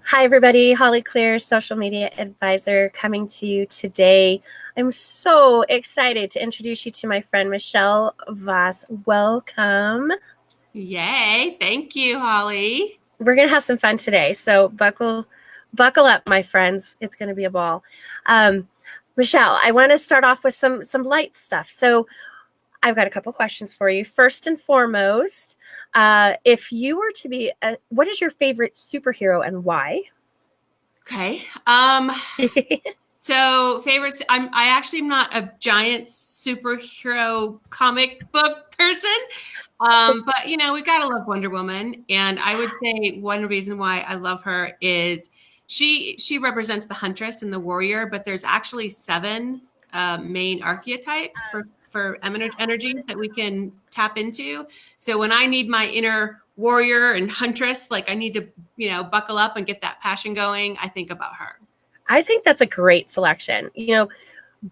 Hi, everybody. Hollie, Clere, social media advisor, coming to you today. I'm so excited to introduce you to my friend Michelle Voss. Welcome. Yay. Thank you, Holly. We're gonna have some fun today, so buckle up, my friends. It's gonna be a ball. Michelle, I want to start off with some light stuff. So I've got a couple questions for you. First and foremost, if you were to be, what is your favorite superhero and why? Okay. So favorites, I actually am not a giant superhero comic book person. But we gotta love Wonder Woman. And I would say one reason why I love her is she represents the huntress and the warrior, but there's actually seven main archetypes for energies that we can tap into. So when I need my inner warrior and huntress, like I need to, buckle up and get that passion going, I think about her. I think that's a great selection.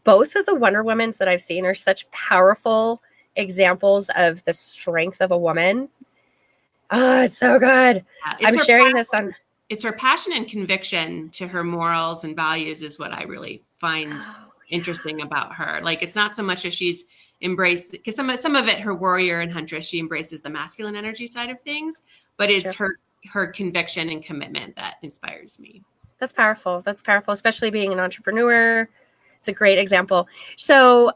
Both of the Wonder Womans that I've seen are such powerful examples of the strength of a woman. Oh, it's so good. I'm sharing this on. It's her passion and conviction to her morals and values is what I really find interesting about her. Like, it's not so much as she's embraced, because some of it, her warrior and huntress, she embraces the masculine energy side of things, but it's her conviction and commitment that inspires me. That's powerful. That's powerful, especially being an entrepreneur. It's a great example. So,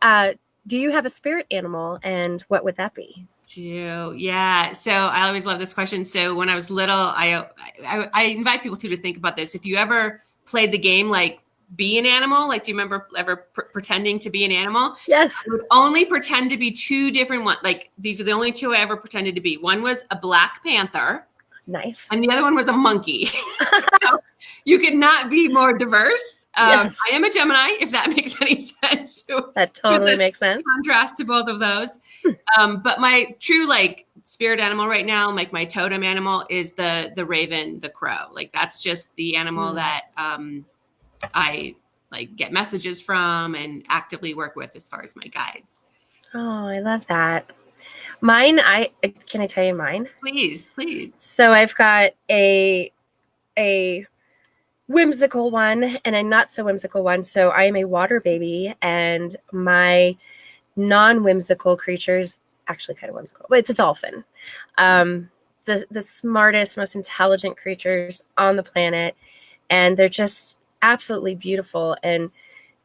do you have a spirit animal, and what would that be? Yeah. So I always love this question. So when I was little, I invite people to think about this. If you ever played the game, like be an animal, like do you remember ever pretending to be an animal? Yes. I would only pretend to be two different ones. Like these are the only two I ever pretended to be. One was a black panther. Nice. And the other one was a monkey. So you could not be more diverse. Yes. I am a Gemini, if that makes any sense. So that totally makes sense. Contrast to both of those. But my true spirit animal right now, like my totem animal, is the raven, the crow. Like that's just the animal that I get messages from and actively work with as far as my guides. Oh, I love that. Mine, can I tell you mine? Please. So I've got a whimsical one and a not so whimsical one. So I am a water baby, and my non-whimsical creature is actually kind of whimsical, but it's a dolphin. The smartest, most intelligent creatures on the planet, and they're just absolutely beautiful, and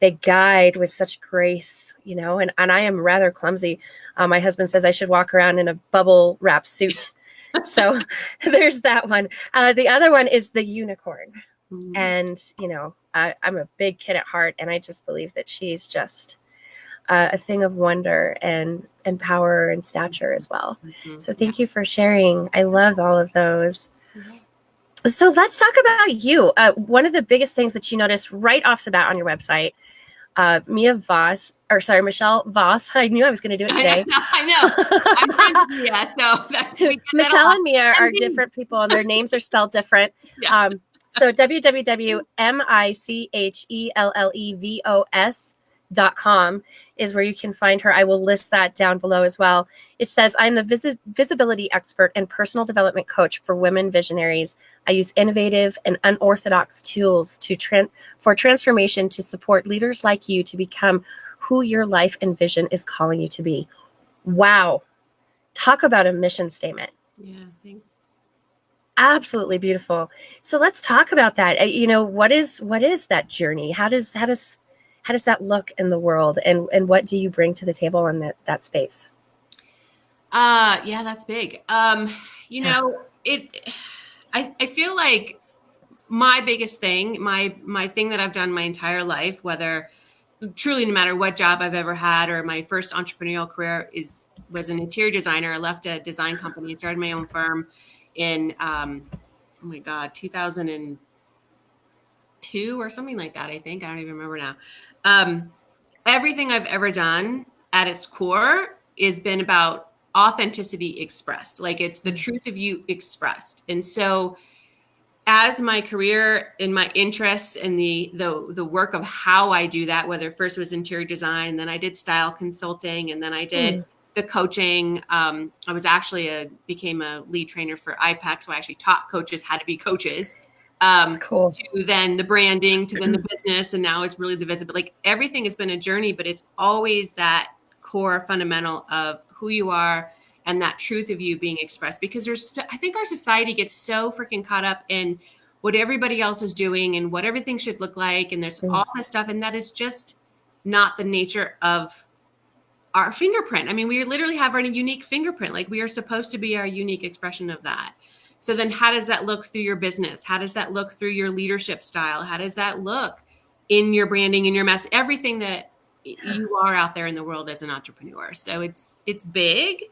they guide with such grace, and I am rather clumsy. My husband says I should walk around in a bubble wrap suit. So there's that one. The other one is the unicorn. And, I'm a big kid at heart, and I just believe that she's just a thing of wonder and power and stature as well. So thank you for sharing. I love all of those. So let's talk about you. One of the biggest things that you noticed right off the bat on your website, Michelle Voss. I knew I was going to do it today. I know. I'm Mia, so Michelle and Mia are different people, and their names are spelled different. Yeah. So www.michellevos.com is where you can find her. I will list that down below as well. It says, I'm the visibility expert and personal development coach for women visionaries. I use innovative and unorthodox tools for transformation to support leaders like you to become who your life and vision is calling you to be. Wow. Talk about a mission statement. Yeah, thanks. Absolutely beautiful. So let's talk about that. What is that journey? How does that look in the world, and what do you bring to the table in that space? Yeah, that's big. I feel like my biggest thing, my thing that I've done my entire life, whether truly no matter what job I've ever had, or my first entrepreneurial career was an interior designer. I left a design company and started my own firm in 2002 or something like that. I think I don't even remember now. Everything I've ever done at its core has been about authenticity expressed. Like it's the truth of you expressed. And so as my career and my interests and the work of how I do that, whether first it was interior design, and then I did style consulting, and then I did the coaching. I was actually became a lead trainer for IPEC. So I actually taught coaches how to be coaches. That's cool. to then the branding, to then the business, and now it's really the visible. Like everything has been a journey, but it's always that core fundamental of who you are and that truth of you being expressed. Because I think our society gets so freaking caught up in what everybody else is doing and what everything should look like, and there's all this stuff, and that is just not the nature of our fingerprint. I mean, we literally have our unique fingerprint. Like we are supposed to be our unique expression of that. So then how does that look through your business? How does that look through your leadership style? How does that look in your branding, in your mess, everything that you are out there in the world as an entrepreneur? So it's big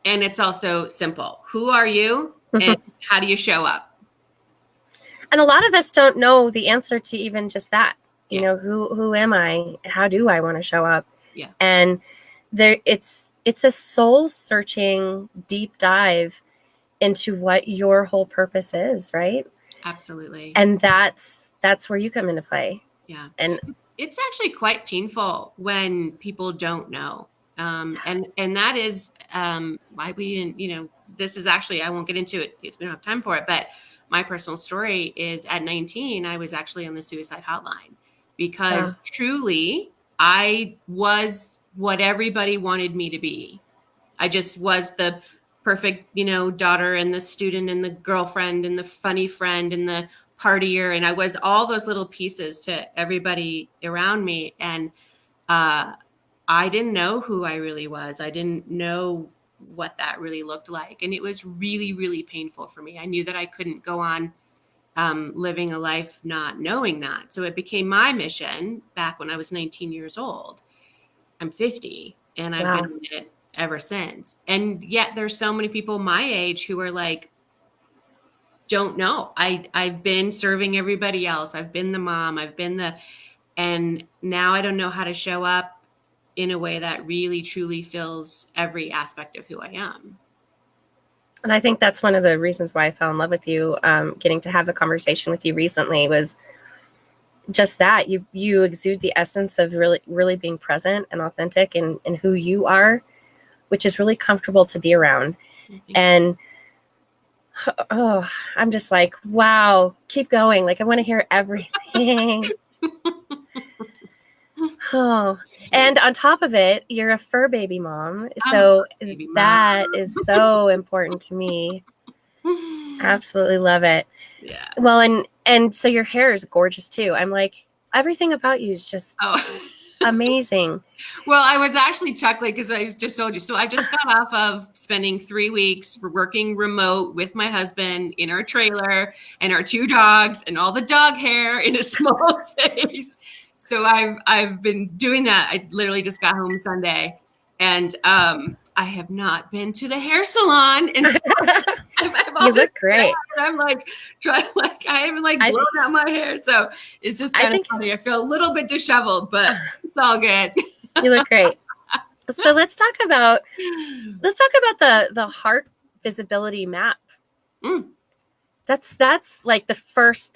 and it's also simple. Who are you and how do you show up? And a lot of us don't know the answer to even just that. You know, who am I? How do I want to show up? Yeah. And it's a soul searching deep dive into what your whole purpose is, right? Absolutely. And that's where you come into play. Yeah. And it's actually quite painful when people don't know. And that is why we didn't, you know, this is actually, I won't get into it because we don't have time for it, but my personal story is at 19, I was actually on the suicide hotline because truly I was what everybody wanted me to be. I just was the perfect, you know, daughter and the student and the girlfriend and the funny friend and the partier. And I was all those little pieces to everybody around me. And I didn't know who I really was. I didn't know what that really looked like. And it was really, really painful for me. I knew that I couldn't go on living a life not knowing that. So it became my mission back when I was 19 years old. I'm 50 and I've been in it ever since. And yet there's so many people my age who are like, don't know. I've been serving everybody else. I've been the mom. And now I don't know how to show up in a way that really, truly fills every aspect of who I am. And I think that's one of the reasons why I fell in love with you. Getting to have the conversation with you recently was just that you exude the essence of really being present and authentic in who you are, which is really comfortable to be around. And I'm just like, wow, keep going. Like I want to hear everything. And on top of it, you're a fur baby mom. So that is so important to me. Absolutely love it. Yeah. Well, and so your hair is gorgeous too. I'm like, everything about you is just amazing. Well, I was actually chuckling because I just told you. So I just got off of spending 3 weeks working remote with my husband in our trailer and our 2 dogs and all the dog hair in a small space. So I've been doing that. I literally just got home Sunday, and I have not been to the hair salon. And so you look great. I'm like I haven't blown out my hair, so it's just kind of funny. I feel a little bit disheveled, but it's all good. You look great. So let's talk about the heart visibility map. That's like the first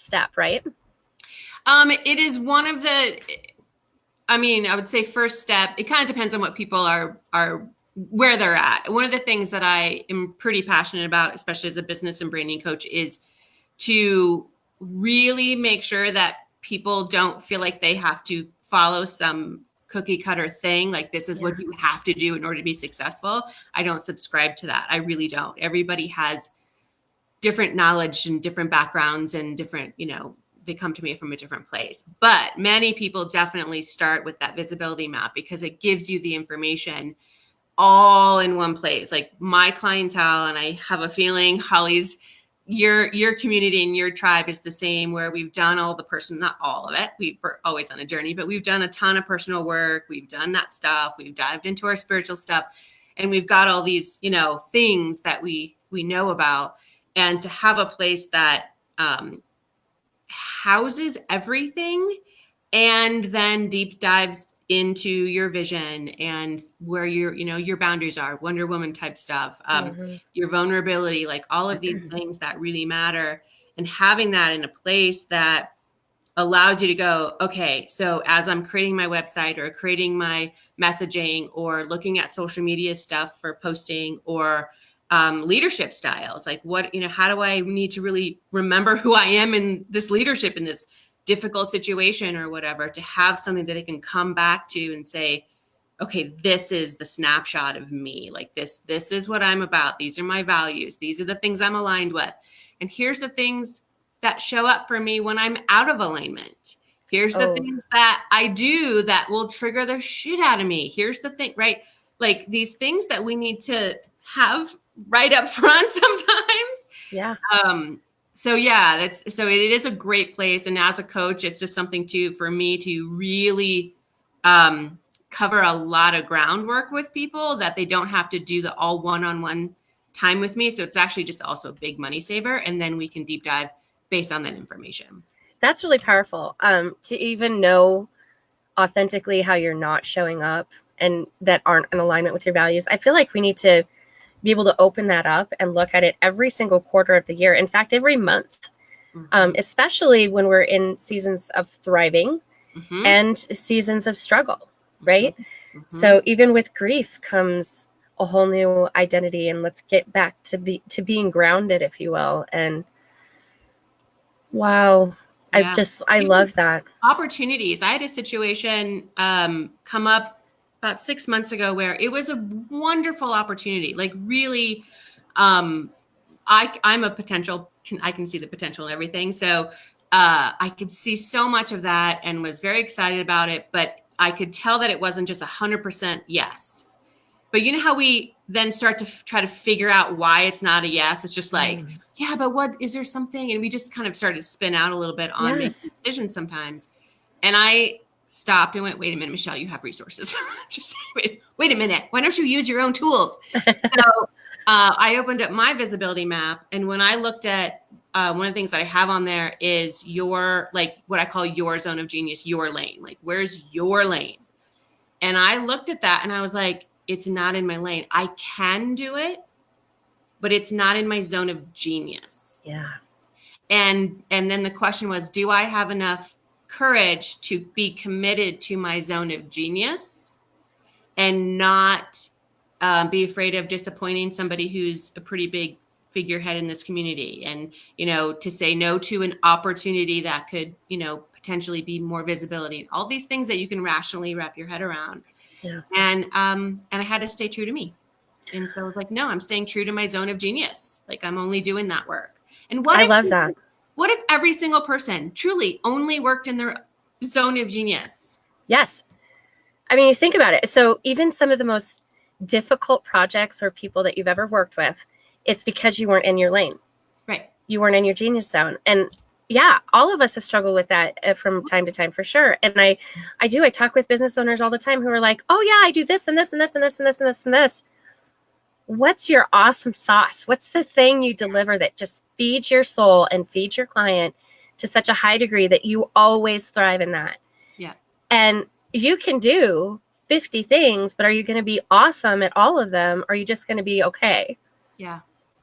step, right? It is one of the, I mean, I would say first step. It kind of depends on what people are where they're at. One of the things that I am pretty passionate about, especially as a business and branding coach, is to really make sure that people don't feel like they have to follow some cookie cutter thing. Like this is what you have to do in order to be successful. I don't subscribe to that. I really don't. Everybody has different knowledge and different backgrounds and different, you know, they come to me from a different place. But many people definitely start with that visibility map because it gives you the information all in one place. Like my clientele, and I have a feeling Hollie's, your community and your tribe is the same, where we've done all the not all of it. We're always on a journey, but we've done a ton of personal work. We've done that stuff. We've dived into our spiritual stuff, and we've got all these, you know, things that we know about. And to have a place that houses everything and then deep dives into your vision and where your boundaries are, Wonder Woman type stuff, your vulnerability, like all of these things that really matter, and having that in a place that allows you to go, okay, so as I'm creating my website or creating my messaging or looking at social media stuff for posting or leadership styles. Like how do I need to really remember who I am in this leadership, in this difficult situation or whatever, to have something that I can come back to and say, okay, this is the snapshot of me. Like this is what I'm about. These are my values. These are the things I'm aligned with. And here's the things that show up for me when I'm out of alignment. Here's the things that I do that will trigger the shit out of me. Here's the thing, right? Like these things that we need to have right up front sometimes. Yeah. So yeah, it is a great place. And as a coach, it's just something for me to really cover a lot of groundwork with people, that they don't have to do the all one-on-one time with me. So it's actually just also a big money saver. And then we can deep dive based on that information. That's really powerful. To even know authentically how you're not showing up and that aren't in alignment with your values. I feel like we need to be able to open that up and look at it every single quarter of the year. In fact, every month, especially when we're in seasons of thriving and seasons of struggle, right? So even with grief comes a whole new identity, and let's get back to being grounded, if you will. And wow, yeah. I love that. Opportunities. I had a situation come up about 6 months ago where it was a wonderful opportunity. Like really, I'm a potential, I can see the potential in everything. So I could see so much of that and was very excited about it, but I could tell that it wasn't just 100% yes. But you know how we then start to try to figure out why it's not a yes? It's just like, yeah, but what, is there something? And we just kind of started to spin out a little bit on making decisions sometimes. And I stopped and went, wait a minute, Michelle, you have resources. Just wait a minute. Why don't you use your own tools? So I opened up my visibility map. And when I looked at one of the things that I have on there is your, like what I call your zone of genius, your lane. Like, where's your lane? And I looked at that and I was like, it's not in my lane. I can do it, but it's not in my zone of genius. Yeah. And then the question was, do I have enough courage to be committed to my zone of genius and not be afraid of disappointing somebody who's a pretty big figurehead in this community, and, you know, to say no to an opportunity that could, you know, potentially be more visibility, all these things that you can rationally wrap your head around. Yeah. And I had to stay true to me. And so I was like, no, I'm staying true to my zone of genius. Like, I'm only doing that work. And I love that. What if every single person truly only worked in their zone of genius? Yes. I mean, you think about it. So even some of the most difficult projects or people that you've ever worked with, it's because you weren't in your lane. Right. You weren't in your genius zone. And yeah, all of us have struggled with that from time to time, for sure. And I talk with business owners all the time who are like, oh yeah, I do this and this and this and this and this and this and this. What's your awesome sauce? What's the thing you deliver that just feeds your soul and feeds your client to such a high degree that you always thrive in that? Yeah. And you can do 50 things, but are you going to be awesome at all of them? Or are you just going to be okay? Yeah.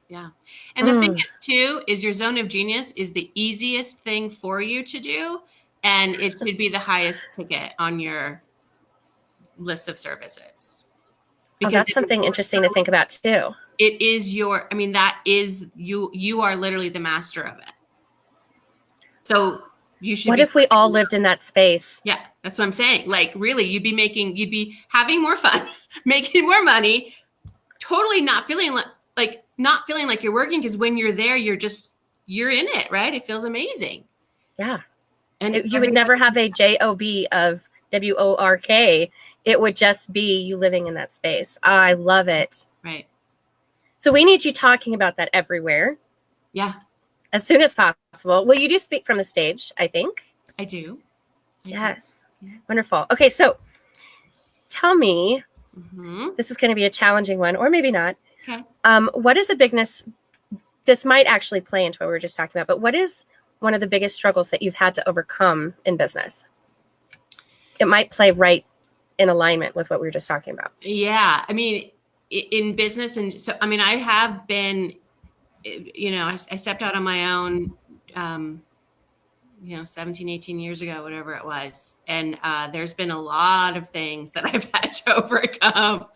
Yeah. And the thing is too, is your zone of genius is the easiest thing for you to do. And it should be the highest ticket on your list of services. Because that's something interesting to think about too. It is that is you are literally the master of it. So you should. What if we all lived in that space? Yeah, that's what I'm saying. Like, really, you'd be having more fun, making more money, totally not feeling like you're working, because when you're there, you're in it, right? It feels amazing. Yeah. And you would never have a job of work. It would just be you living in that space. I love it. Right. So we need you talking about that everywhere. Yeah. As soon as possible. Well, you do speak from the stage, I think. I do. Yes. Yeah. Wonderful. Okay, so tell me, this is going to be a challenging one, or maybe not. Okay. What is a bigness? This might actually play into what we were just talking about, but what is one of the biggest struggles that you've had to overcome in business? It might play right in alignment with what we were just talking about. Yeah. I mean, in business, and so, I mean, I have been, I stepped out on my own, 17, 18 years ago, whatever it was. And there's been a lot of things that I've had to overcome.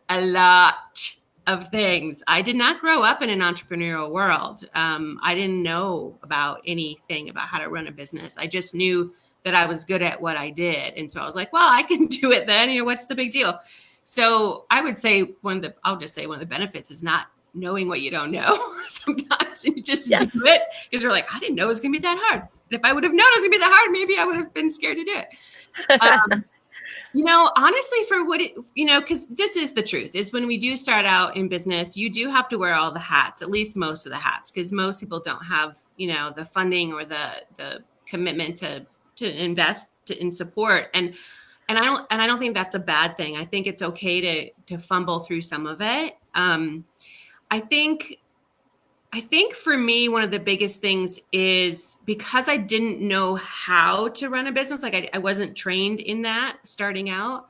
A lot. of things. I did not grow up in an entrepreneurial world. I didn't know about anything about how to run a business. I just knew that I was good at what I did. And so I was like, well, I can do it then. What's the big deal? So I would say I'll just say one of the benefits is not knowing what you don't know sometimes, and you just do it because you're like, I didn't know it was going to be that hard. And if I would have known it was going to be that hard, maybe I would have been scared to do it. Honestly, for what because this is the truth, is when we do start out in business, you do have to wear all the hats, at least most of the hats, because most people don't have, the funding or the commitment to invest in support. And I don't think that's a bad thing. I think it's okay to fumble through some of it. I think for me, one of the biggest things is because I didn't know how to run a business, like I wasn't trained in that starting out.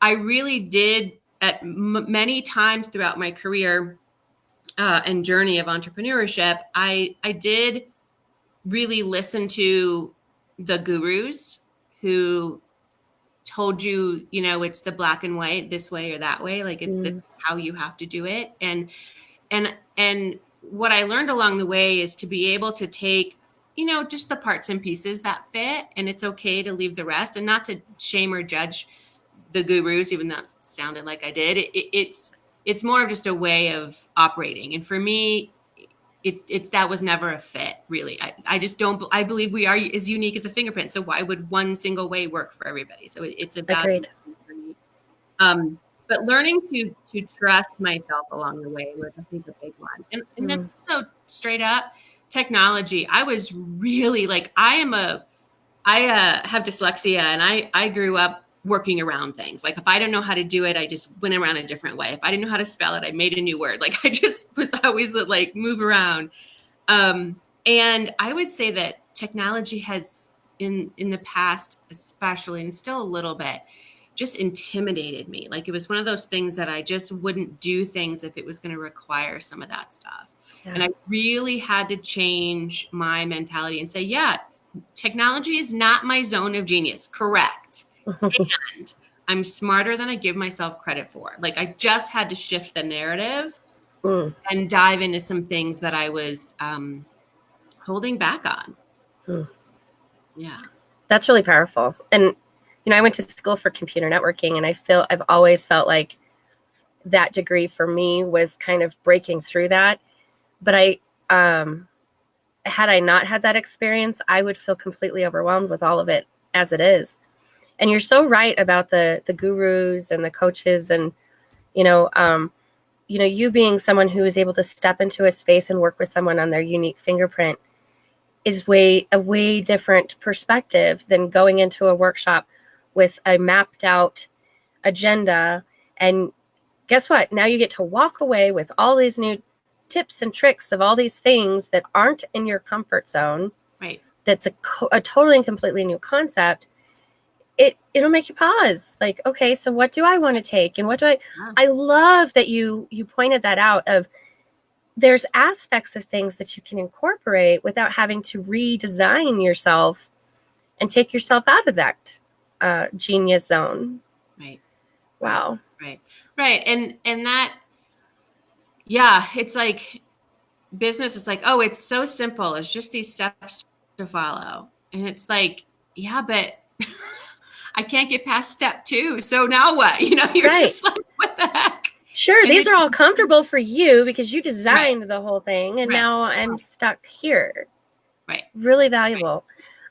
I really did at many times throughout my career and journey of entrepreneurship, I did really listen to the gurus who told you, it's the black and white, this way or that way. Like this is how you have to do it. And what I learned along the way is to be able to take, just the parts and pieces that fit, and it's okay to leave the rest, and not to shame or judge the gurus, even though it sounded like I did. It's more of just a way of operating. And for me, it's that was never a fit, really. I just don't. I believe we are as unique as a fingerprint. So why would one single way work for everybody? So it's about for me. But learning to trust myself along the way was, I think, a big one. And then so straight up technology. I was really like, I have dyslexia, and I grew up working around things. Like if I didn't know how to do it, I just went around a different way. If I didn't know how to spell it, I made a new word. Like I just was always like move around. And I would say that technology has in the past, especially, and still a little bit, just intimidated me. Like it was one of those things that I just wouldn't do things if it was going to require some of that stuff. Yeah. And I really had to change my mentality and say, yeah, technology is not my zone of genius. Correct. And I'm smarter than I give myself credit for. Like I just had to shift the narrative and dive into some things that I was holding back on. Yeah. That's really powerful. And, I went to school for computer networking, and I've always felt like that degree for me was kind of breaking through that. But had I not had that experience, I would feel completely overwhelmed with all of it as it is. And you're so right about the gurus and the coaches, and, you being someone who is able to step into a space and work with someone on their unique fingerprint is a way different perspective than going into a workshop with a mapped out agenda. And guess what? Now you get to walk away with all these new tips and tricks of all these things that aren't in your comfort zone. Right. That's a totally and completely new concept. It'll make you pause. Like, okay, so what do I want to take? And what do I love that you pointed that out of there's aspects of things that you can incorporate without having to redesign yourself and take yourself out of that genius zone. Right. Wow. Right. And that, yeah, it's like business. It's like, oh, it's so simple. It's just these steps to follow. And it's like, yeah, but I can't get past step 2. So now what? You're just like, what the heck? Sure. And these are all comfortable for you because you designed the whole thing. And now I'm stuck here. Right. Really valuable.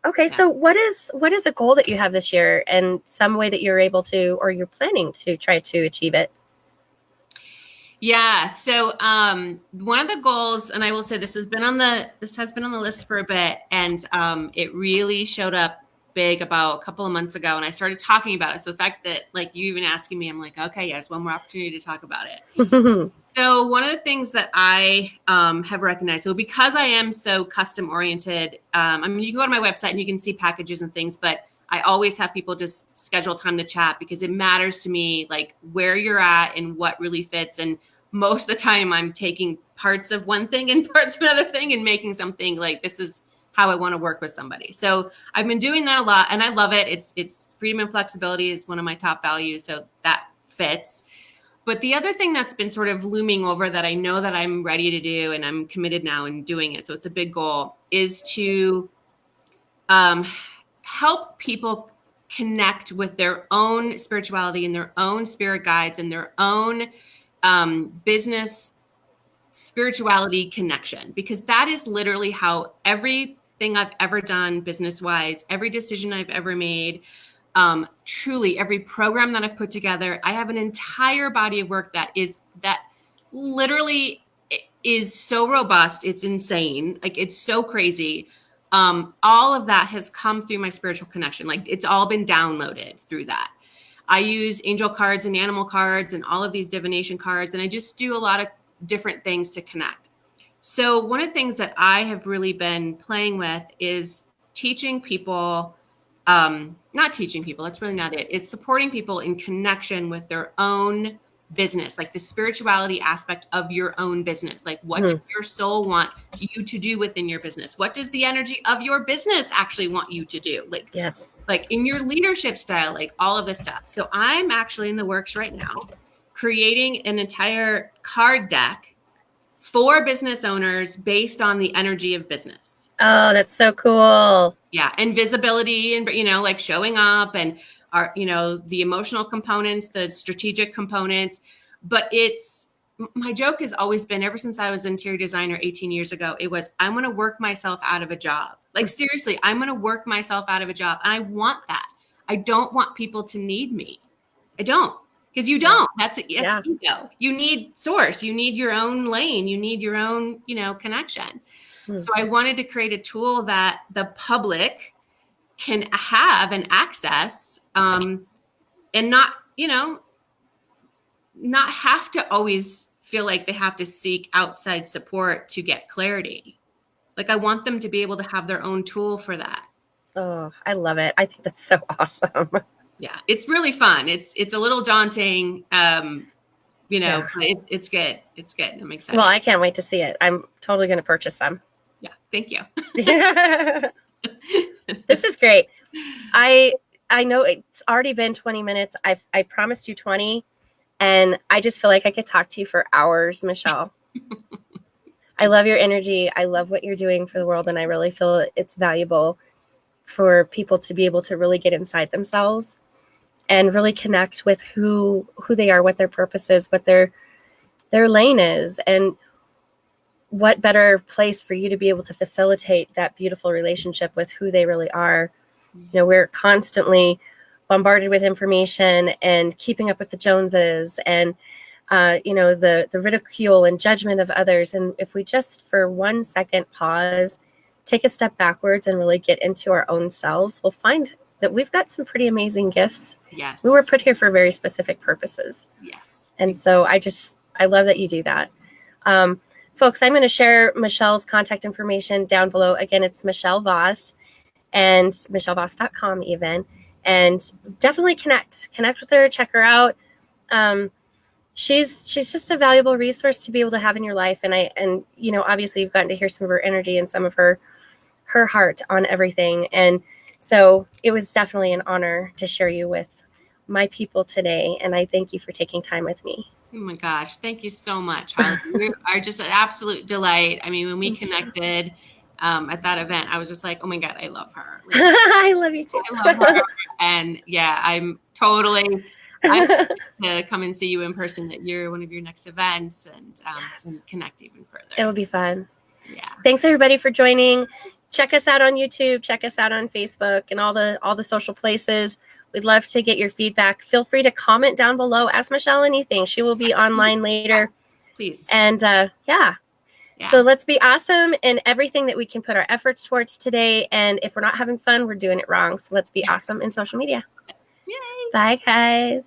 Right. Okay. Yeah. So what is a goal that you have this year, and some way that you're able to, or you're planning to try to achieve it? Yeah. So one of the goals, and I will say this has been on the list for a bit, and it really showed up big about a couple of months ago, and I started talking about it. So the fact that like you even asking me, I'm like, okay, yeah, there's one more opportunity to talk about it. So one of the things that I have recognized, so because I am so custom oriented, I mean, you can go to my website and you can see packages and things, but I always have people just schedule time to chat because it matters to me, like where you're at and what really fits. And most of the time I'm taking parts of one thing and parts of another thing and making something like, this is how I want to work with somebody. So I've been doing that a lot, and I love it. It's freedom and flexibility is one of my top values. So that fits. But the other thing that's been sort of looming over that I know that I'm ready to do, and I'm committed now in doing it, so it's a big goal, is to help people connect with their own spirituality and their own spirit guides and their own business spirituality connection, because that is literally how everything I've ever done business wise, every decision I've ever made, truly every program that I've put together, I have an entire body of work that literally is so robust. It's insane. Like, it's so crazy. All of that has come through my spiritual connection. Like, it's all been downloaded through that. I use angel cards and animal cards and all of these divination cards, and I just do a lot of different things to connect. So one of the things that I have really been playing with is teaching people, not teaching people, that's really not it. It's supporting people in connection with their own business, like the spirituality aspect of your own business. Like, what does your soul want you to do within your business? What does the energy of your business actually want you to do? Like, yes, like in your leadership style, like all of this stuff. So I'm actually in the works right now, creating an entire card deck for business owners based on the energy of business. Oh, that's so cool. Yeah. And visibility and, like showing up and the emotional components, the strategic components. But my joke has always been, ever since I was an interior designer 18 years ago, it was, I'm going to work myself out of a job. Like, seriously, I'm going to work myself out of a job. And I want that. I don't want people to need me. I don't. Because you don't. That's ego. You need source. You need your own lane. You need your own, connection. So I wanted to create a tool that the public can have and access, and not have to always feel like they have to seek outside support to get clarity. Like, I want them to be able to have their own tool for that. Oh, I love it. I think that's so awesome. Yeah, it's really fun. It's a little daunting, but it's good. It's good. I'm excited. Well, I can't wait to see it. I'm totally going to purchase some. Yeah, thank you. This is great. I know it's already been 20 minutes. I promised you 20, and I just feel like I could talk to you for hours, Michelle. I love your energy. I love what you're doing for the world, and I really feel it's valuable for people to be able to really get inside themselves and really connect with who they are, what their purpose is, what their lane is, and what better place for you to be able to facilitate that beautiful relationship with who they really are. We're constantly bombarded with information and keeping up with the Joneses and, the ridicule and judgment of others. And if we just for 1 second pause, take a step backwards and really get into our own selves, we'll find that we've got some pretty amazing gifts. Yes. We were put here for very specific purposes. Yes. And so I love that you do that. Folks, I'm going to share Michelle's contact information down below. Again, it's Michelle Voss and michellevoss.com even. And definitely connect with her, check her out. She's just a valuable resource to be able to have in your life. And obviously you've gotten to hear some of her energy and some of her heart on everything. And so it was definitely an honor to share you with my people today. And I thank you for taking time with me. Oh my gosh. Thank you so much, Hollie. You are just an absolute delight. I mean, when we connected at that event, I was just like, oh my God, I love her. Like, I love you too. I love her. And yeah, I'm to come and see you in person at one of your next events and connect even further. It'll be fun. Yeah. Thanks everybody for joining. Check us out on YouTube, check us out on Facebook and all the social places. We'd love to get your feedback. Feel free to comment down below. Ask Michelle anything. She will be online later. Please. And so let's be awesome in everything that we can put our efforts towards today. And if we're not having fun, we're doing it wrong. So let's be awesome in social media. Yay. Bye, guys.